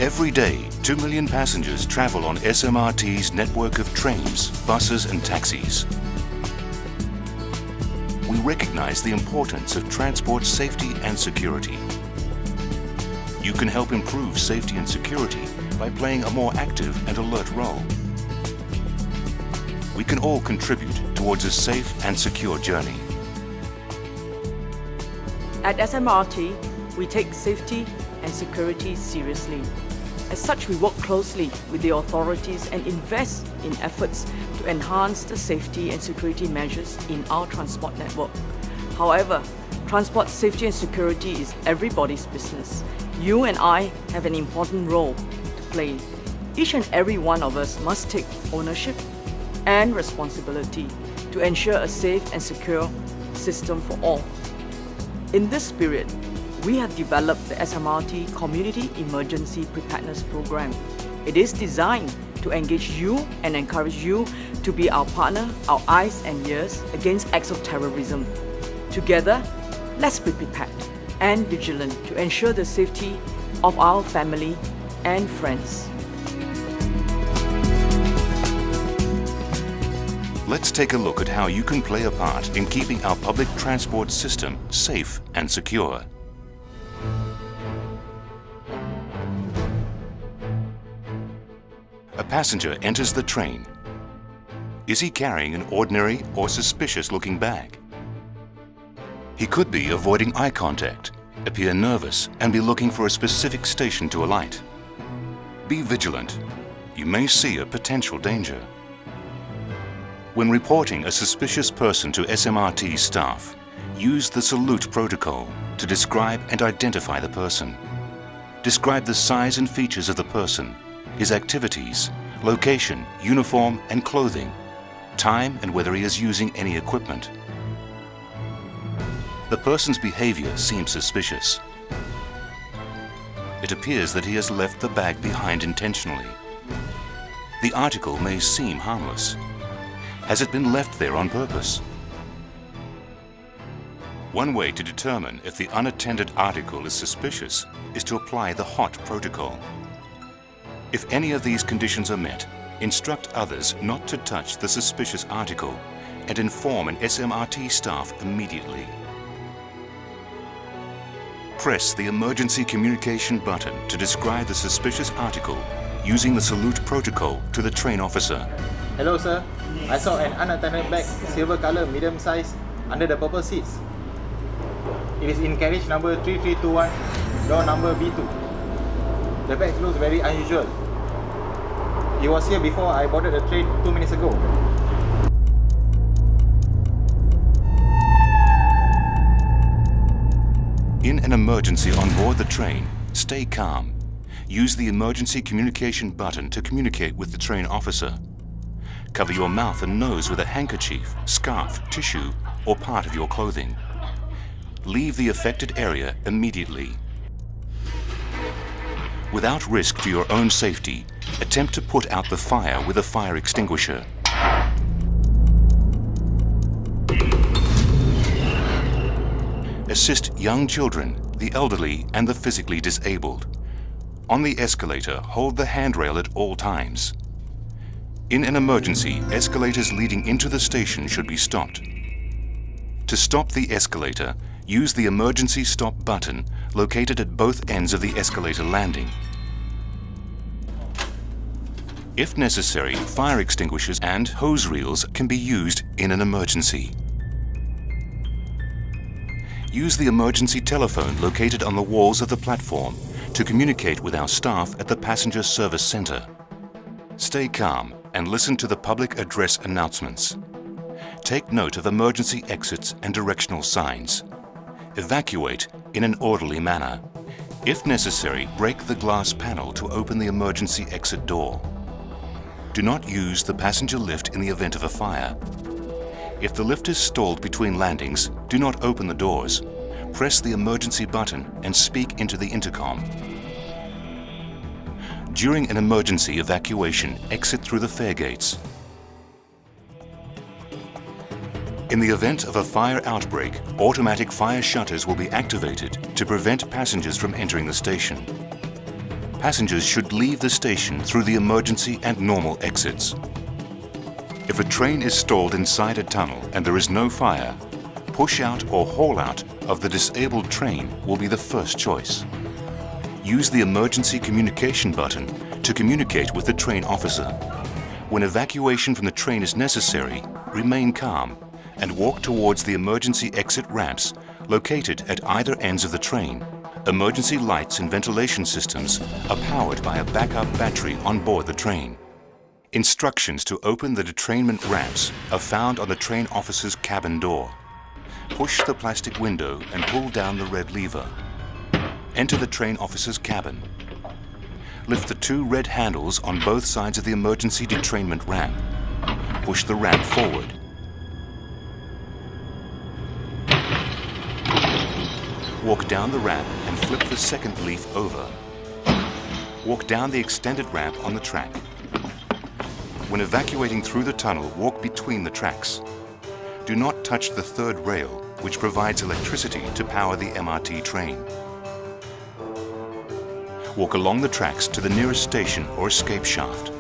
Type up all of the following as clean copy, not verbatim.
Every day, 2 million passengers travel on SMRT's network of trains, buses and taxis. We recognize the importance of transport safety and security. You can help improve safety and security by playing a more active and alert role. We can all contribute towards a safe and secure journey. At SMRT, we take safety and security seriously. As such, we work closely with the authorities and invest in efforts to enhance the safety and security measures in our transport network. However, transport safety and security is everybody's business. You and I have an important role to play. Each and every one of us must take ownership and responsibility to ensure a safe and secure system for all. In this spirit, we have developed the SMRT Community Emergency Preparedness Program. It is designed to engage you and encourage you to be our partner, our eyes and ears against acts of terrorism. Together, let's be prepared and vigilant to ensure the safety of our family and friends. Let's take a look at how you can play a part in keeping our public transport system safe and secure. A passenger enters the train. Is he carrying an ordinary or suspicious-looking bag? He could be avoiding eye contact, appear nervous, and be looking for a specific station to alight. Be vigilant. You may see a potential danger. When reporting a suspicious person to SMRT staff, use the salute protocol to describe and identify the person. Describe the size and features of the person, his activities, location, uniform and clothing, time and whether he is using any equipment. The person's behavior seems suspicious. It appears that he has left the bag behind intentionally. The article may seem harmless. Has it been left there on purpose? One way to determine if the unattended article is suspicious is to apply the HOT protocol. If any of these conditions are met, instruct others not to touch the suspicious article and inform an SMRT staff immediately. Press the emergency communication button to describe the suspicious article using the salute protocol to the train officer. Hello sir, I saw an unattended bag, silver color, medium size, under the purple seats. It is in carriage number 3321, door number B2. The bag looks very unusual. He was here before I boarded the train 2 minutes ago. In an emergency on board the train, stay calm. Use the emergency communication button to communicate with the train officer. Cover your mouth and nose with a handkerchief, scarf, tissue, or part of your clothing. Leave the affected area immediately. Without risk to your own safety, attempt to put out the fire with a fire extinguisher. Assist young children, the elderly, and the physically disabled. On the escalator, hold the handrail at all times. In an emergency, escalators leading into the station should be stopped. To stop the escalator, use the emergency stop button located at both ends of the escalator landing. If necessary, fire extinguishers and hose reels can be used in an emergency. Use the emergency telephone located on the walls of the platform to communicate with our staff at the Passenger Service Center. Stay calm and listen to the public address announcements. Take note of emergency exits and directional signs. Evacuate in an orderly manner. If necessary, break the glass panel to open the emergency exit door. Do not use the passenger lift in the event of a fire. If the lift is stalled between landings, do not open the doors. Press the emergency button and speak into the intercom. During an emergency evacuation, exit through the fare gates. In the event of a fire outbreak, automatic fire shutters will be activated to prevent passengers from entering the station. Passengers should leave the station through the emergency and normal exits. If a train is stalled inside a tunnel and there is no fire, push out or haul out of the disabled train will be the first choice. Use the emergency communication button to communicate with the train officer. When evacuation from the train is necessary, remain calm and walk towards the emergency exit ramps located at either ends of the train. Emergency lights and ventilation systems are powered by a backup battery on board the train. Instructions to open the detrainment ramps are found on the train officer's cabin door. Push the plastic window and pull down the red lever. Enter the train officer's cabin. Lift the two red handles on both sides of the emergency detrainment ramp. Push the ramp forward. Walk down the ramp and flip the second leaf over. Walk down the extended ramp on the track. When evacuating through the tunnel, walk between the tracks. Do not touch the third rail, which provides electricity to power the MRT train. Walk along the tracks to the nearest station or escape shaft.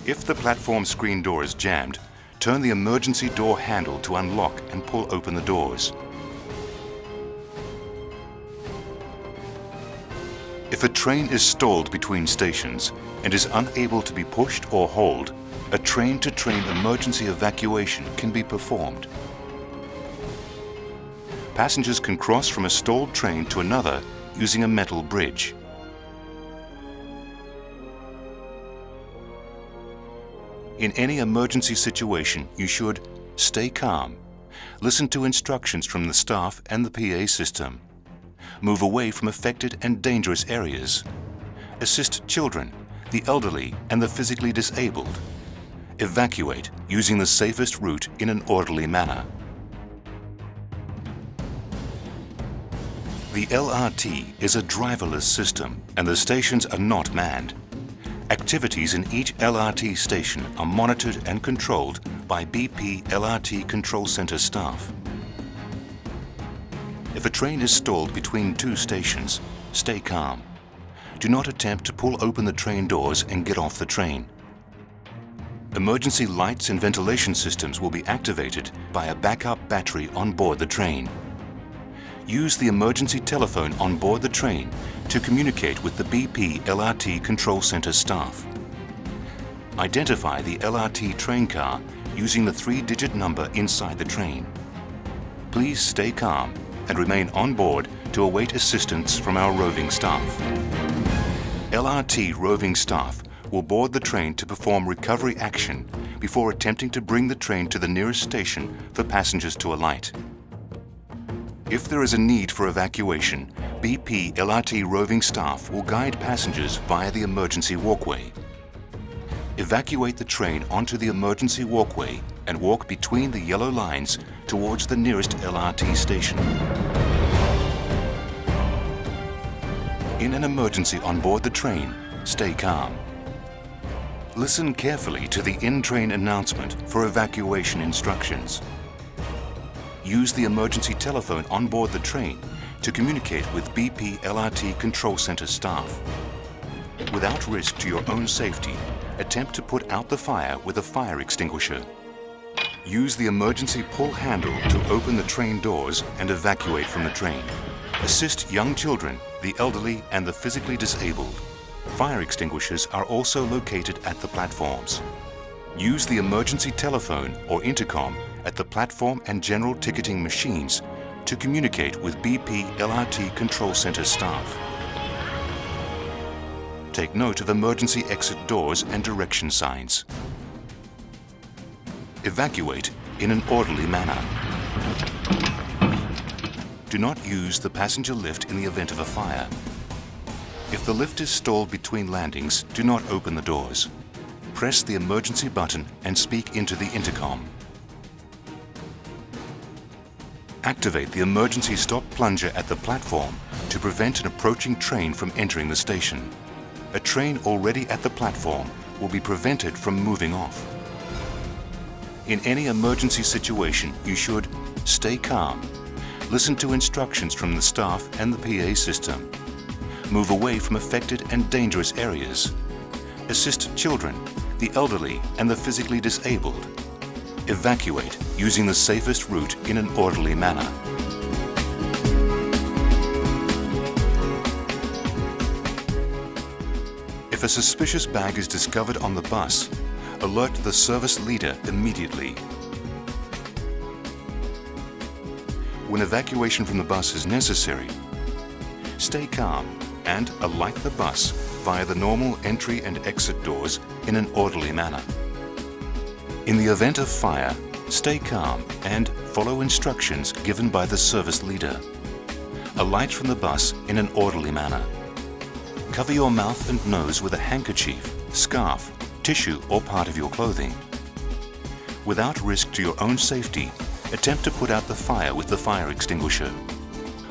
If the platform screen door is jammed, turn the emergency door handle to unlock and pull open the doors. If a train is stalled between stations and is unable to be pushed or hauled, a train-to-train emergency evacuation can be performed. Passengers can cross from a stalled train to another using a metal bridge. In any emergency situation, you should stay calm, listen to instructions from the staff and the PA system, move away from affected and dangerous areas, assist children, the elderly and the physically disabled, evacuate using the safest route in an orderly manner. The LRT is a driverless system and the stations are not manned. Activities in each LRT station are monitored and controlled by BP LRT Control Center staff. If a train is stalled between two stations, stay calm. Do not attempt to pull open the train doors and get off the train. Emergency lights and ventilation systems will be activated by a backup battery on board the train. Use the emergency telephone on board the train to communicate with the BP LRT Control Center staff. Identify the LRT train car using the 3-digit number inside the train. Please stay calm and remain on board to await assistance from our roving staff. LRT roving staff will board the train to perform recovery action before attempting to bring the train to the nearest station for passengers to alight. If there is a need for evacuation, BP LRT roving staff will guide passengers via the emergency walkway. Evacuate the train onto the emergency walkway and walk between the yellow lines towards the nearest LRT station. In an emergency on board the train, stay calm. Listen carefully to the in-train announcement for evacuation instructions. Use the emergency telephone on board the train to communicate with BP LRT Control Center staff. Without risk to your own safety, attempt to put out the fire with a fire extinguisher. Use the emergency pull handle to open the train doors and evacuate from the train. Assist young children, the elderly and the physically disabled. Fire extinguishers are also located at the platforms. Use the emergency telephone or intercom at the platform and general ticketing machines to communicate with BP LRT Control Center staff. Take note of emergency exit doors and direction signs. Evacuate in an orderly manner. Do not use the passenger lift in the event of a fire. If the lift is stalled between landings, do not open the doors. Press the emergency button and speak into the intercom. Activate the emergency stop plunger at the platform to prevent an approaching train from entering the station. A train already at the platform will be prevented from moving off. In any emergency situation, you should stay calm, listen to instructions from the staff and the PA system, move away from affected and dangerous areas, assist children, the elderly and the physically disabled, evacuate using the safest route in an orderly manner. If a suspicious bag is discovered on the bus, alert the service leader immediately. When evacuation from the bus is necessary, stay calm and alight the bus via the normal entry and exit doors in an orderly manner. In the event of fire, stay calm and follow instructions given by the service leader. Alight from the bus in an orderly manner. Cover your mouth and nose with a handkerchief, scarf, tissue or part of your clothing. Without risk to your own safety, attempt to put out the fire with the fire extinguisher.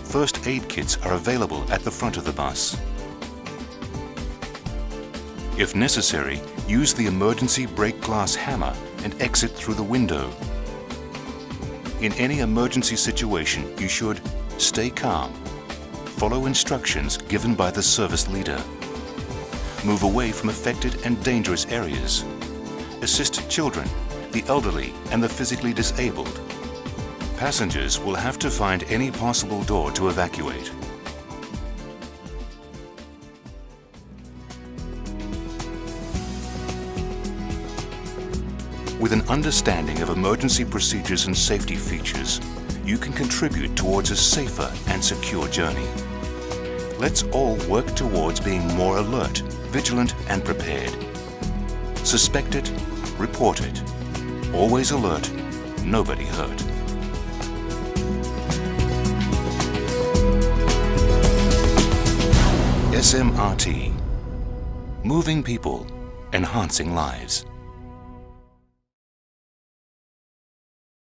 First aid kits are available at the front of the bus. If necessary, use the emergency break glass hammer and exit through the window. In any emergency situation, you should stay calm, follow instructions given by the service leader, move away from affected and dangerous areas, assist children, the elderly and the physically disabled. Passengers will have to find any possible door to evacuate. With an understanding of emergency procedures and safety features, you can contribute towards a safer and secure journey. Let's all work towards being more alert, vigilant and prepared. Suspect it, report it. Always alert, nobody hurt. SMRT. Moving people, enhancing lives.